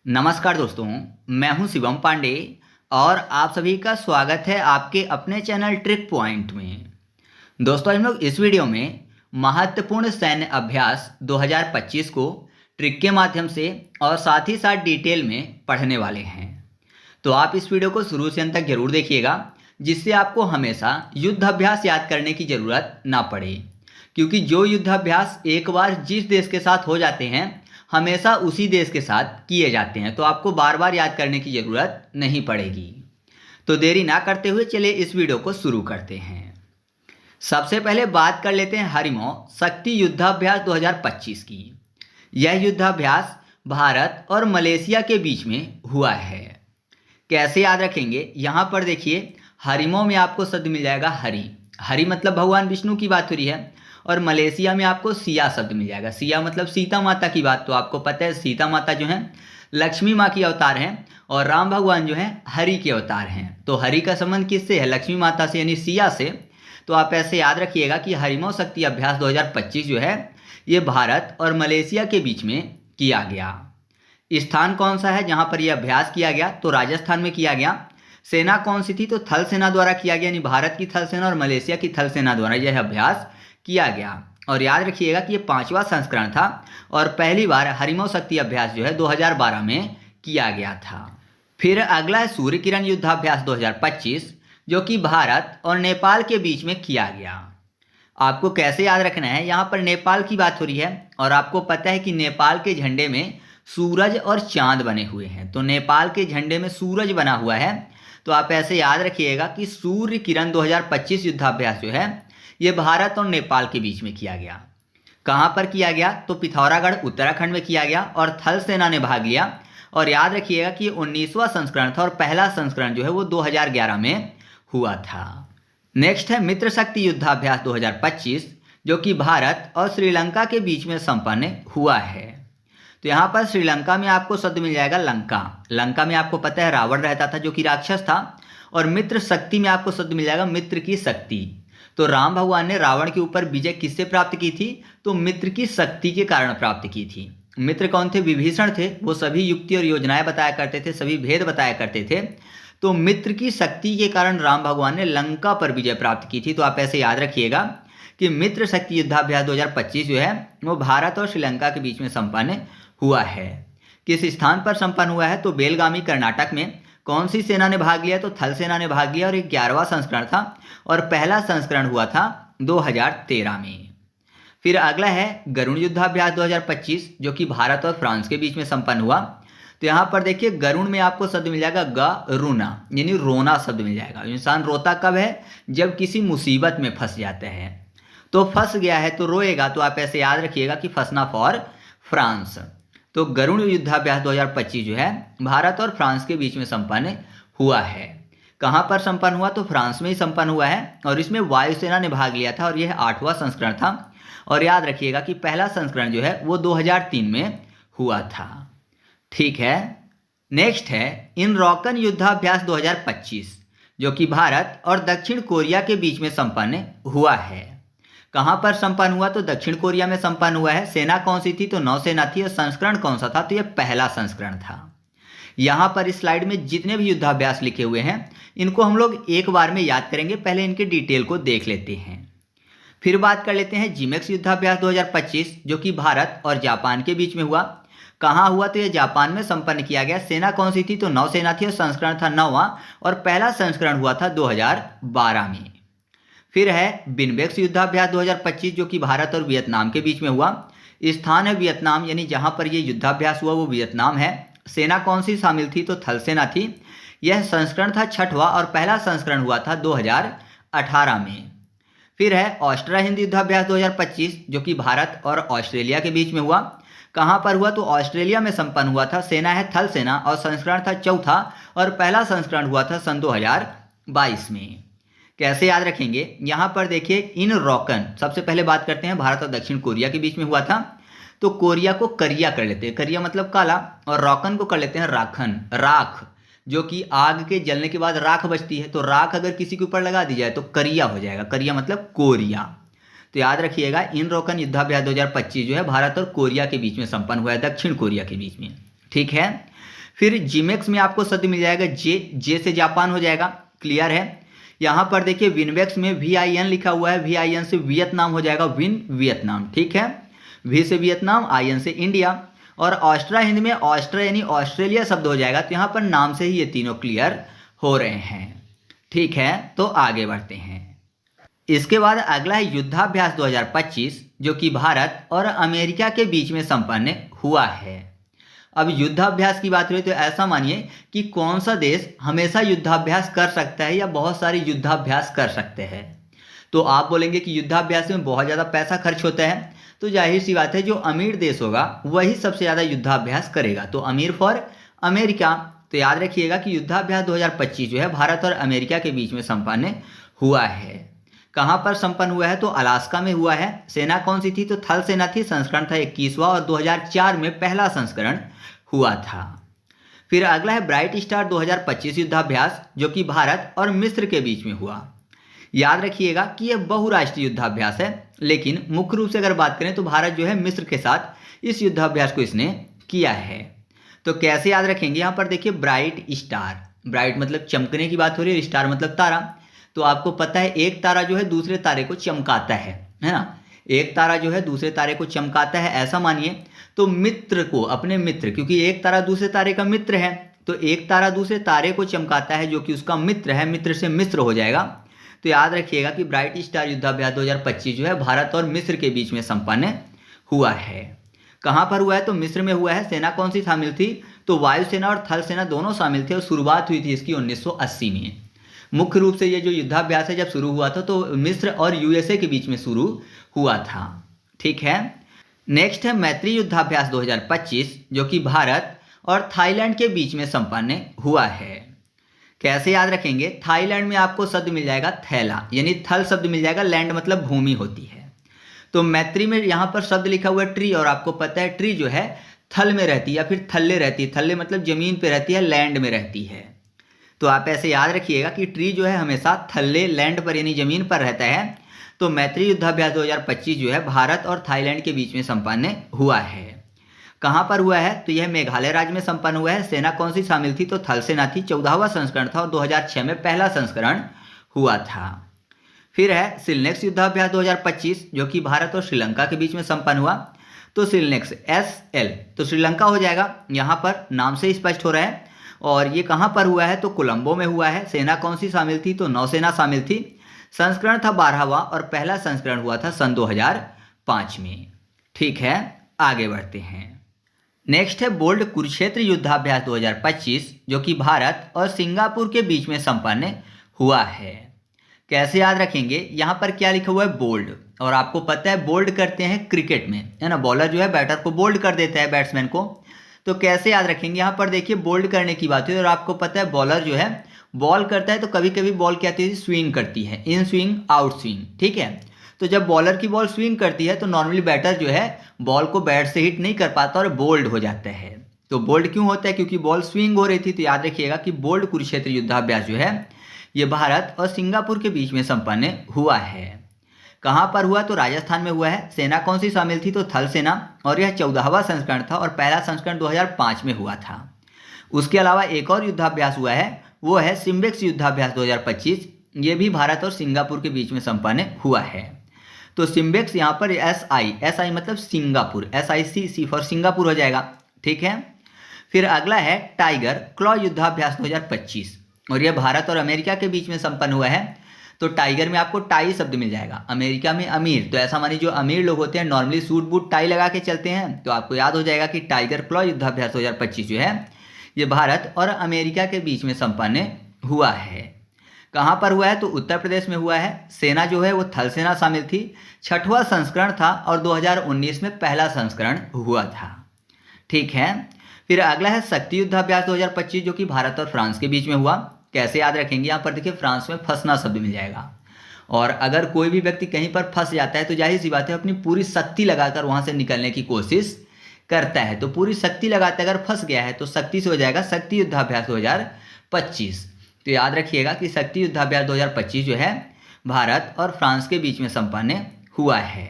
नमस्कार दोस्तों, मैं हूं शिवम पांडे और आप सभी का स्वागत है आपके अपने चैनल ट्रिक पॉइंट में। दोस्तों, हम लोग इस वीडियो में महत्वपूर्ण सैन्य अभ्यास 2025 को ट्रिक के माध्यम से और साथ ही साथ डिटेल में पढ़ने वाले हैं। तो आप इस वीडियो को शुरू से अंत तक जरूर देखिएगा, जिससे आपको हमेशा युद्ध अभ्यास याद करने की ज़रूरत ना पड़े, क्योंकि जो युद्ध अभ्यास एक बार जिस देश के साथ हो जाते हैं हमेशा उसी देश के साथ किए जाते हैं, तो आपको बार बार याद करने की ज़रूरत नहीं पड़ेगी। तो देरी ना करते हुए चलिए इस वीडियो को शुरू करते हैं। सबसे पहले बात कर लेते हैं हरिमो शक्ति युद्धाभ्यास 2025 की। यह युद्धाभ्यास भारत और मलेशिया के बीच में हुआ है। कैसे याद रखेंगे, यहाँ पर देखिए हरिमो में आपको शब्द मिल जाएगा हरि। हरि मतलब भगवान विष्णु की बात हो रही है, और मलेशिया में आपको सिया शब्द मिल जाएगा। सिया मतलब सीता माता की बात। तो आपको पता है सीता माता जो है लक्ष्मी माँ की अवतार हैं और राम भगवान जो हैं हरि के अवतार हैं। तो हरि का संबंध किससे है? लक्ष्मी माता से, यानी सिया से। तो आप ऐसे याद रखिएगा कि हरिमो शक्ति अभ्यास 2025 जो है ये भारत और मलेशिया के बीच में किया गया। स्थान कौन सा है जहाँ पर यह अभ्यास किया गया? तो राजस्थान में किया गया। सेना कौन सी थी? तो थल सेना द्वारा किया गया, यानी भारत की थल सेना और मलेशिया की थल सेना द्वारा यह अभ्यास किया गया। और याद रखिएगा कि ये 5वां संस्करण था और पहली बार हरिमो शक्ति अभ्यास जो है 2012 में किया गया था। फिर अगला है सूर्य किरण युद्धाभ्यास 2025, जो कि भारत और नेपाल के बीच में किया गया। आपको कैसे याद रखना है, यहाँ पर नेपाल की बात हो रही है और आपको पता है कि नेपाल के झंडे में सूरज और चांद बने हुए हैं। तो नेपाल के झंडे में सूरज बना हुआ है। तो आप ऐसे याद रखिएगा कि सूर्य किरण 2025 युद्धाभ्यास जो है ये भारत और नेपाल के बीच में किया गया। कहाँ पर किया गया? तो पिथौरागढ़ उत्तराखंड में किया गया और थल सेना ने भाग लिया। और याद रखिएगा कि 19वां संस्करण था और पहला संस्करण जो है वो 2011 में हुआ था। नेक्स्ट है मित्र शक्ति युद्धाभ्यास 2025, जो कि भारत और श्रीलंका के बीच में संपन्न हुआ है। तो यहाँ पर श्रीलंका में आपको शब्द मिल जाएगा लंका। लंका में आपको पता है रावण रहता था जो कि राक्षस था। और मित्र शक्ति में आपको शब्द मिल जाएगा मित्र की शक्ति। तो राम भगवान ने रावण के ऊपर विजय किससे प्राप्त की थी? तो मित्र की शक्ति के कारण प्राप्त की थी। मित्र कौन थे? विभीषण थे। वो सभी युक्ति और योजनाएं बताया करते थे, सभी भेद बताया करते थे। तो मित्र की शक्ति के कारण राम भगवान ने लंका पर विजय प्राप्त की थी। तो आप ऐसे याद रखिएगा कि मित्र शक्ति युद्धाभ्यास 2025 जो है वो भारत और श्रीलंका के बीच में संपन्न हुआ है। किस स्थान पर संपन्न हुआ है? तो बेलगामी कर्नाटक में। कौन सी सेना ने भाग लिया? तो थल सेना ने भाग लिया और 11वां संस्करण था और पहला संस्करण हुआ था 2013 में। फिर अगला है गरुण युद्धाभ्यास 2025, जो कि भारत और फ्रांस के बीच में संपन्न हुआ। तो यहाँ पर देखिए गरुण में आपको शब्द मिल जाएगा गरुणा, यानी रोना शब्द मिल जाएगा। इंसान रोता कब है? जब किसी मुसीबत में फंस जाता है। तो फंस गया है तो रोएगा। तो आप ऐसे याद रखिएगा कि फंसना फॉर फ्रांस। तो गरुण युद्धाभ्यास 2025 जो है भारत और फ्रांस के बीच में संपन्न हुआ है। कहाँ पर संपन्न हुआ? तो फ्रांस में ही संपन्न हुआ है और इसमें वायुसेना ने भाग लिया था और यह 8वां संस्करण था। और याद रखिएगा कि पहला संस्करण जो है वो 2003 में हुआ था। ठीक है। नेक्स्ट है इनरॉकन युद्धाभ्यास 2025, जो कि भारत और दक्षिण कोरिया के बीच में संपन्न हुआ है। कहाँ पर संपन्न हुआ? तो दक्षिण कोरिया में संपन्न हुआ है। सेना कौन सी थी? तो नौसेना थी। और संस्करण कौन सा था? तो यह पहला संस्करण था। यहाँ पर इस स्लाइड में जितने भी युद्धाभ्यास लिखे हुए हैं इनको हम लोग एक बार में याद करेंगे, पहले इनके डिटेल को देख लेते हैं। फिर बात कर लेते हैं जिमेक्स युद्धाभ्यास 2025, जो कि भारत और जापान के बीच में हुआ। कहाँ हुआ? तो यह जापान में संपन्न किया गया। सेना कौन सी थी? तो नौसेना थी और संस्करण था 9वां और पहला संस्करण हुआ था 2012 में। फिर है बिनबेक्स युद्धाभ्यास 2025, जो कि भारत और वियतनाम के बीच में हुआ। स्थान है वियतनाम, यानी जहाँ पर यह युद्धाभ्यास हुआ वो वियतनाम है। सेना कौन सी शामिल थी? तो थल सेना थी। यह संस्करण था 6वां और पहला संस्करण हुआ था 2018 में। फिर है ऑस्ट्रिया हिंद युद्धाभ्यास 2025, जो कि भारत और ऑस्ट्रेलिया के बीच में हुआ। कहाँ पर हुआ? तो ऑस्ट्रेलिया में संपन्न हुआ था। सेना है थल सेना और संस्करण था 4था और पहला संस्करण हुआ था सन 2022 में। कैसे याद रखेंगे? यहाँ पर देखिए इन रॉकन, सबसे पहले बात करते हैं भारत और दक्षिण कोरिया के बीच में हुआ था। तो कोरिया को करिया कर लेते हैं, करिया मतलब काला, और रॉकन को कर लेते हैं राखन, राख, जो कि आग के जलने के बाद राख बचती है। तो राख अगर किसी के ऊपर लगा दी जाए तो करिया हो जाएगा। करिया मतलब कोरिया। तो याद रखिएगा इन रॉकन युद्धाभ्यास 2025 जो है भारत और कोरिया के बीच में संपन्न हुआ है, दक्षिण कोरिया के बीच में। ठीक है। फिर जिमेक्स में आपको शब्द मिल जाएगा जे से जापान हो जाएगा, क्लियर है। यहाँ पर देखिए विनवेक्स में VIN लिखा हुआ है, VIN से वियतनाम हो जाएगा, वियतनाम, ठीक है। वी से वियतनाम, IN से इंडिया। और ऑस्ट्रा हिंद में ऑस्ट्रा यानी ऑस्ट्रेलिया शब्द हो जाएगा। तो यहाँ पर नाम से ही ये तीनों क्लियर हो रहे हैं, ठीक है। तो आगे बढ़ते हैं। इसके बाद अगला है युद्धाभ्यास 2025, जो कि भारत और अमेरिका के बीच में संपन्न हुआ है। अब युद्धाभ्यास की बात हुई तो ऐसा मानिए कि कौन सा देश हमेशा युद्धाभ्यास कर सकता है या बहुत सारे युद्धाभ्यास कर सकते हैं। तो आप बोलेंगे कि युद्धाभ्यास में बहुत ज़्यादा पैसा खर्च होता है, तो जाहिर सी बात है जो अमीर देश होगा वही सबसे ज़्यादा युद्धाभ्यास करेगा। तो अमीर फॉर अमेरिका। तो याद रखिएगा कि युद्धाभ्यास 2025 जो है भारत और अमेरिका के बीच में संपन्न हुआ है। कहाँ पर संपन्न हुआ है? तो अलास्का में हुआ है। सेना कौन सी थी? तो थल सेना थी। संस्करण था 21वां और 2004 में पहला संस्करण हुआ था। फिर अगला है ब्राइट स्टार 2025 युद्धाभ्यास, जो कि भारत और मिस्र के बीच में हुआ। याद रखिएगा कि यह बहुराष्ट्रीय युद्धाभ्यास है, लेकिन मुख्य रूप से अगर बात करें तो भारत जो है मिस्र के साथ इस युद्धाभ्यास को इसने किया है। तो कैसे याद रखेंगे? यहाँ पर देखिए ब्राइट स्टार, ब्राइट मतलब चमकने की बात हो रही है, स्टार मतलब तारा। तो आपको पता है एक तारा जो है दूसरे तारे को चमकाता है ना। एक तारा जो है दूसरे तारे को चमकाता है, ऐसा मानिए। तो मित्र को, अपने मित्र, क्योंकि एक तारा दूसरे तारे का मित्र है, तो एक तारा दूसरे तारे को चमकाता है जो कि उसका मित्र है, मित्र से मिस्र हो जाएगा। तो याद रखिएगा कि ब्राइट स्टार युद्धाभ्यास 2025 जो है भारत और मिस्र के बीच में संपन्न हुआ है। कहाँ पर हुआ है? तो मिस्र में हुआ है। सेना कौन सी शामिल थी? तो वायुसेना और थल सेना दोनों शामिल थे और शुरुआत हुई थी इसकी 1980 में। मुख्य रूप से ये जो युद्धाभ्यास है जब शुरू हुआ था तो मिस्र और USA के बीच में शुरू हुआ था, ठीक है। नेक्स्ट है मैत्री युद्धाभ्यास 2025, जो कि भारत और थाईलैंड के बीच में संपन्न हुआ है। कैसे याद रखेंगे? थाईलैंड में आपको शब्द मिल जाएगा थैला, यानी थल शब्द मिल जाएगा, लैंड मतलब भूमि होती है। तो मैत्री में यहाँ पर शब्द लिखा हुआ है ट्री, और आपको पता है ट्री जो है थल में रहती है या फिर थल्ले रहती है। थल्ले मतलब जमीन पे रहती है, लैंड में रहती है। तो आप ऐसे याद रखिएगा कि ट्री जो है हमेशा थल्ले, लैंड पर यानी जमीन पर रहता है। तो मैत्री युद्धाभ्यास 2025 जो है भारत और थाईलैंड के बीच में संपन्न हुआ है। कहाँ पर हुआ है? तो यह मेघालय राज्य में संपन्न हुआ है। सेना कौन सी शामिल थी? तो थल सेना थी। 14वां संस्करण था और 2006 में पहला संस्करण हुआ था। फिर है सिलनेक्स युद्धाभ्यास 2025, जो कि भारत और श्रीलंका के बीच में संपन्न हुआ। तो सिलनेक्स SL तो श्रीलंका हो जाएगा, यहाँ पर नाम से स्पष्ट हो रहा है। और ये कहाँ पर हुआ है? तो कोलंबो में हुआ है। सेना कौन सी शामिल थी? तो नौसेना शामिल थी। संस्करण था 12वां और पहला संस्करण हुआ था सन 2005 में, ठीक है। आगे बढ़ते हैं। नेक्स्ट है बोल्ड कुरुक्षेत्र युद्धाभ्यास 2025, जो कि भारत और सिंगापुर के बीच में संपन्न हुआ है। कैसे याद रखेंगे? यहाँ पर क्या लिखा हुआ है? बोल्ड। और आपको पता है बोल्ड करते हैं क्रिकेट में, है ना। बॉलर जो है बैटर को बोल्ड कर देता है, बैट्समैन को। तो कैसे याद रखेंगे? यहाँ पर देखिए बोल्ड करने की बात है। और आपको पता है बॉलर जो है बॉल करता है तो कभी कभी बॉल क्या होती है? स्विंग करती है, इन स्विंग आउट स्विंग, ठीक है। तो जब बॉलर की बॉल स्विंग करती है तो नॉर्मली बैटर जो है बॉल को बैट से हिट नहीं कर पाता और बोल्ड हो जाता है। तो बोल्ड क्यों होता है? क्योंकि बॉल स्विंग हो रही थी। तो याद रखिएगा कि बोल्ड कुरुक्षेत्र युद्धाभ्यास जो है ये भारत और सिंगापुर के बीच में संपन्न हुआ है। कहाँ पर हुआ? तो राजस्थान में हुआ है। सेना कौन सी शामिल थी? तो थल सेना, और यह 14वां संस्करण था और पहला संस्करण 2005 में हुआ था। उसके अलावा एक और युद्धाभ्यास हुआ है, वो है सिम्बेक्स युद्धाभ्यास 2025। ये भी भारत और सिंगापुर के बीच में संपन्न हुआ है। तो सिम्बेक्स यहाँ पर SI मतलब सिंगापुर, SIC फॉर सिंगापुर हो जाएगा, ठीक है। फिर अगला है टाइगर क्लॉ युद्धाभ्यास 2025, और यह भारत और अमेरिका के बीच में संपन्न हुआ है। तो टाइगर में आपको टाई शब्द मिल जाएगा। अमेरिका में अमीर, तो ऐसा मानिए जो अमीर लोग होते हैं नॉर्मली सूट बूट टाई लगा के चलते हैं। तो आपको याद हो जाएगा कि टाइगर क्लॉ युद्धाभ्यास 2025 जो है ये भारत और अमेरिका के बीच में संपन्न हुआ है। कहाँ पर हुआ है? तो उत्तर प्रदेश में हुआ है। सेना जो है वो थल सेना शामिल थी। 6वां संस्करण था और 2019 में पहला संस्करण हुआ था, ठीक है। फिर अगला है शक्ति युद्धाभ्यास 2025, जो कि भारत और फ्रांस के बीच में हुआ। कैसे याद रखेंगे? यहाँ पर देखिए फ्रांस में फंसना शब्द मिल जाएगा। और अगर कोई भी व्यक्ति कहीं पर फंस जाता है तो जाहिर सी बात है अपनी पूरी शक्ति लगाकर वहाँ से निकलने की कोशिश करता है। तो पूरी शक्ति लगाते अगर फंस गया है तो शक्ति से हो जाएगा शक्ति युद्धाभ्यास 2025। तो याद रखिएगा कि शक्ति युद्धाभ्यास 2025 जो है भारत और फ्रांस के बीच में संपन्न हुआ है।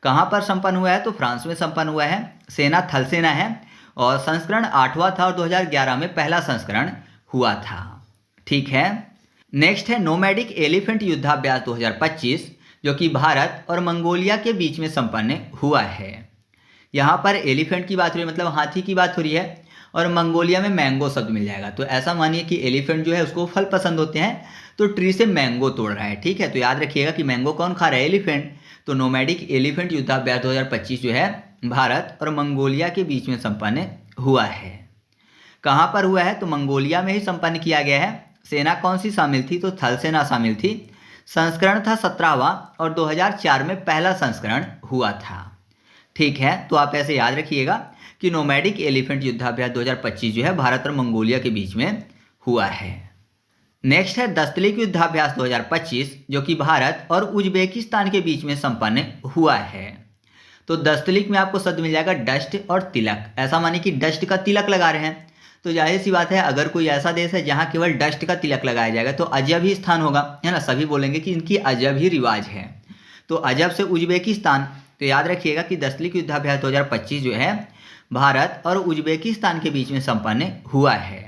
कहाँ पर संपन्न हुआ है? तो फ्रांस में संपन्न हुआ है। सेना थल सेना है और संस्करण 8वां था और 2011 में पहला संस्करण हुआ था। ठीक है। नेक्स्ट है नोमैडिक एलिफेंट युद्धाभ्यास 2025 जो कि भारत और मंगोलिया के बीच में संपन्न हुआ है। यहाँ पर एलिफेंट की बात हो रही है, मतलब हाथी की बात हो रही है, और मंगोलिया में मैंगो शब्द मिल जाएगा। तो ऐसा मानिए कि एलिफेंट जो है उसको फल पसंद होते हैं, तो ट्री से मैंगो तोड़ रहा है। ठीक है, तो याद रखिएगा कि मैंगो कौन खा रहा है? एलिफेंट। तो नोमैडिक एलिफेंट युद्धाभ्यास 2025 जो है भारत और मंगोलिया के बीच में संपन्न हुआ है। कहाँ पर हुआ है? तो मंगोलिया में ही संपन्न किया गया है। सेना कौन सी शामिल थी? तो थल सेना शामिल थी। संस्करण था 17वां और 2004 में पहला संस्करण हुआ था। ठीक है, तो आप ऐसे याद रखिएगा कि नोमैडिक एलिफेंट युद्धाभ्यास 2025 जो है भारत और मंगोलिया के बीच में हुआ है। नेक्स्ट है दस्तलिक युद्धाभ्यास 2025 जो कि भारत और उज्बेकिस्तान के बीच में संपन्न हुआ है। तो दस्तलिक में आपको शब्द मिल जाएगा डस्ट और तिलक। ऐसा मानिए कि डस्ट का तिलक लगा रहे हैं, तो जाहिर सी बात है अगर कोई ऐसा देश है जहां केवल डस्ट का तिलक लगाया जाएगा तो अजब ही स्थान होगा, है ना। सभी बोलेंगे कि इनकी अजब ही रिवाज है। तो अजब से उज्बेकिस्तान। तो याद रखिएगा कि दस्तलिक युद्धाभ्यास 2025 जो है भारत और उज्बेकिस्तान के बीच में संपन्न हुआ है।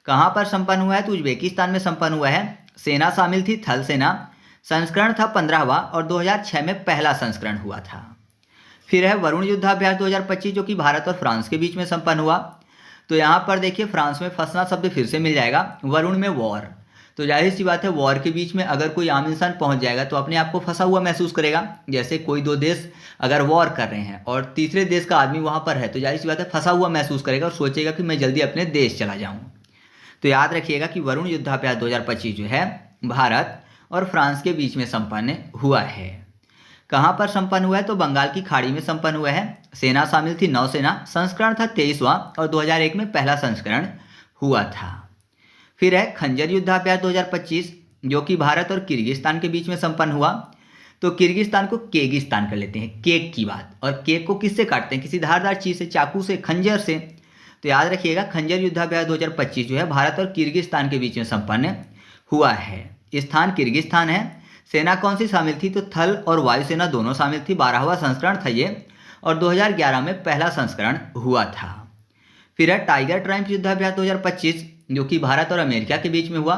कहाँ पर संपन्न हुआ है? तो उज्बेकिस्तान में संपन्न हुआ है। सेना शामिल थी थल सेना। संस्करण था 15वां और 2006 में पहला संस्करण हुआ था। फिर है वरुण युद्धाभ्यास 2025 जो कि भारत और फ्रांस के बीच में संपन्न हुआ। तो यहाँ पर देखिए फ्रांस में फंसना शब्द फिर से मिल जाएगा, वरुण में वॉर। तो जाहिर सी बात है वॉर के बीच में अगर कोई आम इंसान पहुंच जाएगा तो अपने आप को फंसा हुआ महसूस करेगा। जैसे कोई दो देश अगर वॉर कर रहे हैं और तीसरे देश का आदमी वहां पर है तो जाहिर सी बात है फंसा हुआ महसूस करेगा और सोचेगा कि मैं जल्दी अपने देश चला जाऊं। तो याद रखिएगा कि वरुण युद्धाभ्यास 2025 जो है भारत और फ्रांस के बीच में संपन्न हुआ है। कहाँ पर संपन्न हुआ है? तो बंगाल की खाड़ी में संपन्न हुआ है। सेना शामिल थी नौसेना। संस्करण था 23वां और 2001 में पहला संस्करण हुआ था। फिर है खंजर युद्धाभ्यास 2025 जो कि भारत और किर्गिस्तान के बीच में संपन्न हुआ। तो किर्गिस्तान को केगिस्तान कर लेते हैं, केक की बात। और केक को किससे काटते हैं? किसी धारदार चीज से, चाकू से, खंजर से। तो याद रखिएगा खंजर युद्धाभ्यास 2025 जो है भारत और किर्गिस्तान के बीच में संपन्न हुआ है। स्थान किर्गिस्तान है। सेना कौन सी शामिल थी? तो थल और वायुसेना दोनों शामिल थी। 12वां संस्करण था ये और 2011 में पहला संस्करण हुआ था। फिर है टाइगर ट्रायम्फ युद्धाभ्यास 2025 जो कि भारत और अमेरिका के बीच में हुआ।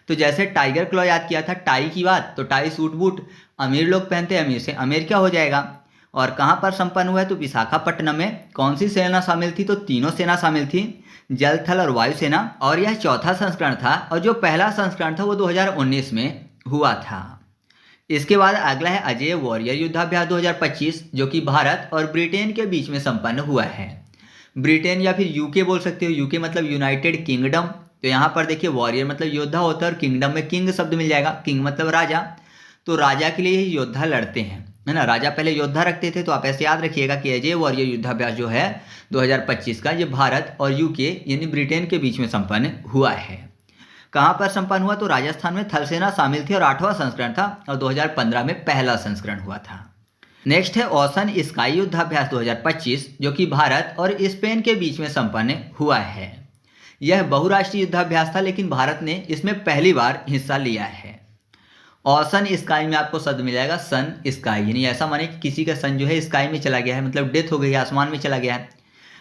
तो जैसे टाइगर क्लॉ याद किया था टाई की बात, तो टाई सूट बूट अमीर लोग पहनते हैं, अमीर से अमेरिका हो जाएगा। और कहाँ पर संपन्न हुआ है? तो विशाखापट्टनम में। कौन सी सेना शामिल थी? तो तीनों सेना शामिल थी, जल थल और वायुसेना। और यह चौथा संस्करण था और जो पहला संस्करण था वो 2019 में हुआ था। इसके बाद अगला है अजेय वॉरियर युद्धाभ्यास 2025 जो कि भारत और ब्रिटेन के बीच में संपन्न हुआ है। ब्रिटेन या फिर यूके बोल सकते हो, यूके मतलब यूनाइटेड किंगडम। तो यहाँ पर देखिए वॉरियर मतलब योद्धा होता है और किंगडम में किंग शब्द मिल जाएगा, किंग मतलब राजा। तो राजा के लिए ही योद्धा लड़ते हैं, है ना। राजा पहले योद्धा रखते थे। तो आप ऐसे याद रखिएगा कि अजेय वॉरियर युद्धाभ्यास जो है 2025 का ये भारत और यूके यानी ब्रिटेन के बीच में संपन्न हुआ है। कहाँ पर संपन्न हुआ? तो राजस्थान में थल सेना शामिल थी और 8वां संस्करण था और 2015 में पहला संस्करण हुआ था। नेक्स्ट है ओशन स्काई युद्धाभ्यास 2025 जो कि भारत और स्पेन के बीच में संपन्न हुआ है। यह बहुराष्ट्रीय युद्धाभ्यास था लेकिन भारत ने इसमें पहली बार हिस्सा लिया है। ओशन स्काई में आपको शब्द मिल जाएगा सन स्काई, यानी ऐसा माने कि किसी का सन जो है स्काई में चला गया है, मतलब डेथ हो गई है, आसमान में चला गया है।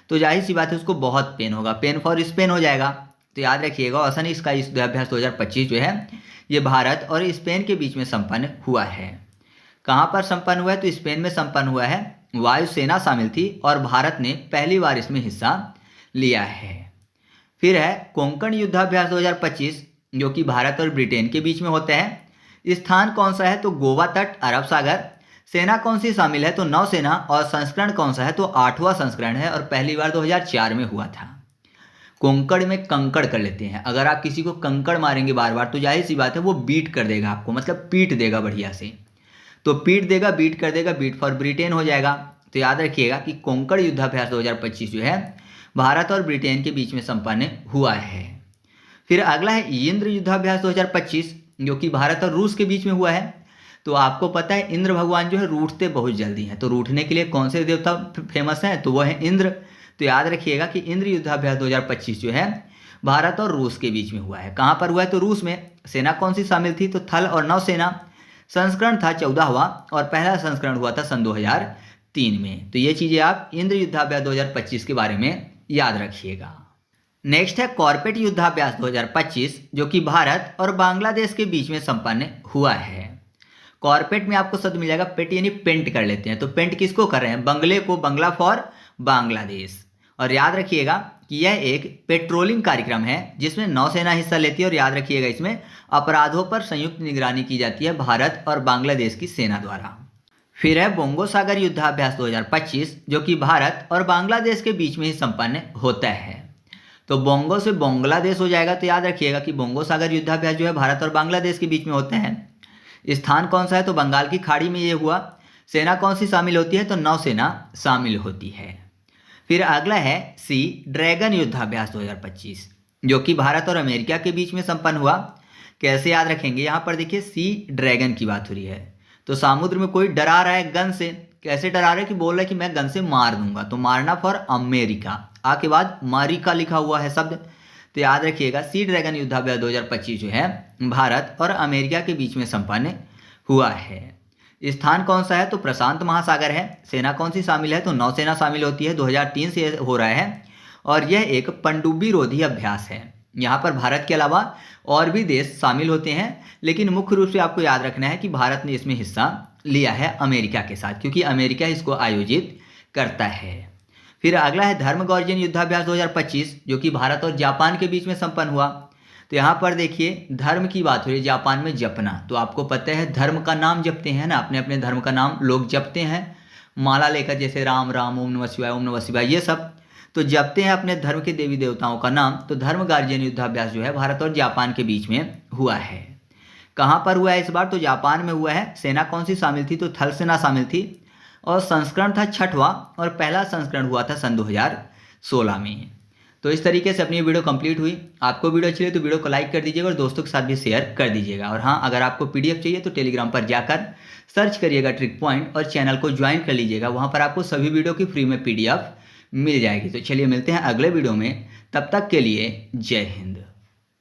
तो जाहिर सी बात है उसको बहुत पेन होगा, पेन फॉर स्पेन हो जाएगा। तो याद रखिएगा ओशन स्काई युद्धाभ्यास 2025 जो है ये भारत और स्पेन के बीच में संपन्न हुआ है। कहाँ पर संपन्न हुआ है? तो स्पेन में संपन्न हुआ है। वायुसेना शामिल थी और भारत ने पहली बार इसमें हिस्सा लिया है। फिर है कोंकण युद्धाभ्यास 2025 जो कि भारत और ब्रिटेन के बीच में होता है। स्थान कौन सा है? तो गोवा तट, अरब सागर। सेना कौन सी शामिल है? तो नौसेना। और संस्करण कौन सा है? तो 8वां संस्करण है और पहली बार 2004 में हुआ था। कोंकण में कंकड़ कर लेते हैं। अगर आप किसी को कंकड़ मारेंगे बार बार तो जाहिर सी बात है वो बीट कर देगा आपको, मतलब पीट देगा बढ़िया से। तो पीट देगा, बीट कर देगा, बीट फॉर ब्रिटेन हो जाएगा। तो याद रखिएगा कि कोंकण युद्धाभ्यास 2025 जो है भारत और ब्रिटेन के बीच में संपन्न हुआ है। फिर अगला है इंद्र युद्धाभ्यास 2025 जो कि भारत और रूस के बीच में हुआ है। तो आपको पता है इंद्र भगवान जो है रूठते बहुत जल्दी हैं। तो रूठने के लिए कौन से देवता फेमस हैं? तो वो है इंद्र। तो याद रखिएगा कि इंद्र युद्धाभ्यास 2025 जो है भारत और रूस के बीच में हुआ है। कहाँ पर हुआ है? तो रूस में। सेना कौन सी शामिल थी? तो थल और नौसेना। संस्करण था 14वां और पहला संस्करण हुआ था सन 2003 में। तो ये चीज़ें आप इंद्र युद्धाभ्यास 2025 के बारे में याद रखिएगा। नेक्स्ट है कॉर्पेट युद्धाभ्यास 2025, जो कि भारत और बांग्लादेश के बीच में संपन्न हुआ है। कॉर्पेट में आपको शब्द मिल जाएगा पेट, यानी पेंट कर लेते हैं। तो पेंट किसको कर रहे हैं? बंगले को, बंगला फॉर बांग्लादेश। और याद रखिएगा कि यह एक पेट्रोलिंग कार्यक्रम है जिसमें नौसेना हिस्सा लेती है। और याद रखिएगा इसमें अपराधों पर संयुक्त निगरानी की जाती है भारत और बांग्लादेश की सेना द्वारा। फिर है बोंगो सागर युद्धाभ्यास 2025, जो कि भारत और बांग्लादेश के बीच में ही संपन्न होता है। तो बोंगो से बांग्लादेश हो जाएगा। तो याद रखिएगा कि बोंगो सागर युद्धाभ्यास जो है भारत और बांग्लादेश के बीच में होते हैं। स्थान कौन सा है? तो बंगाल की खाड़ी में ये हुआ। सेना कौन सी शामिल होती है? तो नौसेना शामिल होती है। फिर अगला है सी ड्रैगन युद्धाभ्यास 2025, जो कि भारत और अमेरिका के बीच में संपन्न हुआ। कैसे याद रखेंगे? यहाँ पर देखिए सी ड्रैगन की बात हो रही है। तो समुद्र में कोई डरा रहा है गन से। कैसे डरा रहा है? कि बोल रहा है कि मैं गन से मार दूंगा। तो मारना फॉर अमेरिका, आ के बाद मारिका लिखा हुआ है शब्द। तो याद रखिएगा सी ड्रैगन युद्धाभ्यास 2025 जो है भारत और अमेरिका के बीच में संपन्न हुआ है। स्थान कौन सा है? तो प्रशांत महासागर है। सेना कौन सी शामिल है? तो नौसेना शामिल होती है। 2003 से हो रहा है और यह एक पनडुब्बी रोधी अभ्यास है। यहाँ पर भारत के अलावा और भी देश शामिल होते हैं, लेकिन मुख्य रूप से आपको याद रखना है कि भारत ने इसमें हिस्सा लिया है अमेरिका के साथ, क्योंकि अमेरिका इसको आयोजित करता है। फिर अगला है धर्म गॉर्जियन युद्धाभ्यास 2025, जो कि भारत और जापान के बीच में संपन्न हुआ। तो यहाँ पर देखिए धर्म की बात हो रही है, जापान में जपना। तो आपको पता है धर्म का नाम जपते हैं ना, अपने अपने धर्म का नाम लोग जपते हैं माला लेकर, जैसे राम राम, ओम नमः शिवाय, ओम नमः शिवाय, ये सब तो जपते हैं अपने धर्म के देवी देवताओं का नाम। तो धर्म गार्जियन युद्धाभ्यास जो है भारत और जापान के बीच में हुआ है। कहाँ पर हुआ है इस बार? तो जापान में हुआ है। सेना कौन सी शामिल थी? तो थल सेना शामिल थी और संस्करण था 6वां और पहला संस्करण हुआ था सन 2016 में। तो इस तरीके से अपनी वीडियो कंप्लीट हुई। आपको वीडियो अच्छी लगी तो वीडियो को लाइक कर दीजिएगा और दोस्तों के साथ भी शेयर कर दीजिएगा। और हाँ, अगर आपको पीडीएफ चाहिए तो टेलीग्राम पर जाकर सर्च करिएगा ट्रिक पॉइंट और चैनल को ज्वाइन कर लीजिएगा। वहाँ पर आपको सभी वीडियो की फ्री में पीडीएफ मिल जाएगी। तो चलिए मिलते हैं अगले वीडियो में, तब तक के लिए जय हिंद।